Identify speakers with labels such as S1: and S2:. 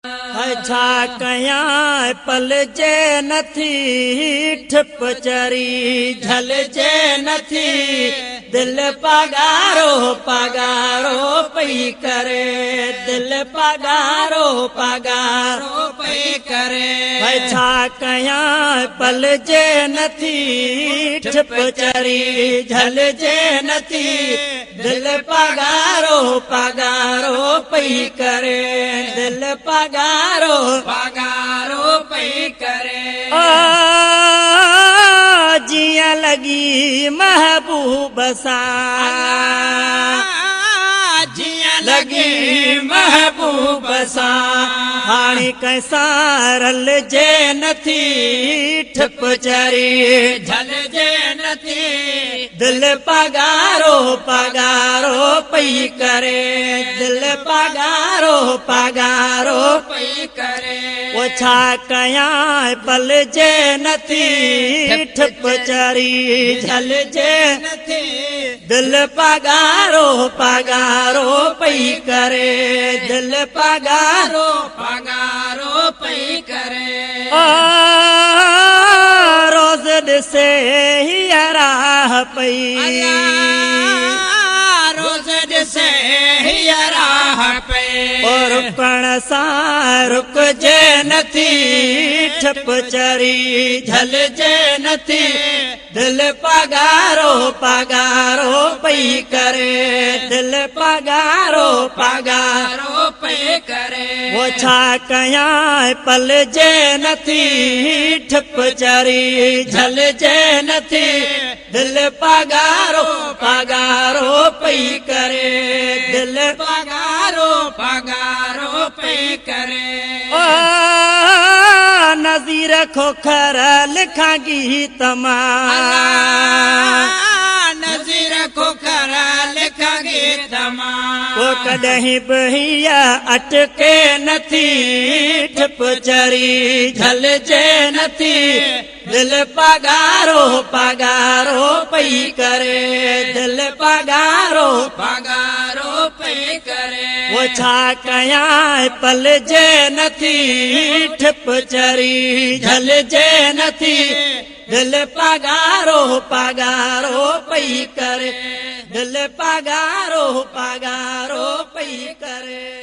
S1: छा कयां पल जे नथी ठिप चरी झल जे नथी दिल पगारो पगारो पई करे दिल पगारो पगारो पई करे छा कयां पल जे नथी ठिप चरी झल जे नथी दिल पगारो पगारो पई करे दिल पगारो पगारो पई करे जिया लगी महबूब सां जिया लगी महबूब सां हाणे कैसां रल जे नथी ठिप चरी झल जे नथी दिल पगारो पगारो पई करे दिल पगारो पगारो पई करे वो छा कयां पल जे नथी ठिप चरी झल जे नथी दिल पगारो पगारो पई करे दिल पगारो पगारो पई करे रोज़ ॾिसे हीअ राह पई रोज़ ॾिसे हीअ राह पई रुकण सां रुकजे नथी ठिप चरी झल जे नथी दिल पगारो पगारो पई करे दिल पगारो पगारो पई करे वो छा कयां पल जे नथी ठिप चरी झल जे नथी दिल पगारो पगारो पई करे दिल पगारो पगारो पई करे नज़ीर खोखर लिखां गीत मां नज़ीर खोखर लिखां गीत मां वो कॾहिं बि हीअ अटके नथी ठिप चरी झल जे नथी दिल पगारो पगारो पई करे दिल पगारो पगारो पई करे वो छा कयां पल जे नथी ठिप चरी झल जे नथी दिल पगारो पगारो पई करे दिल पगारो पगारो पई करे।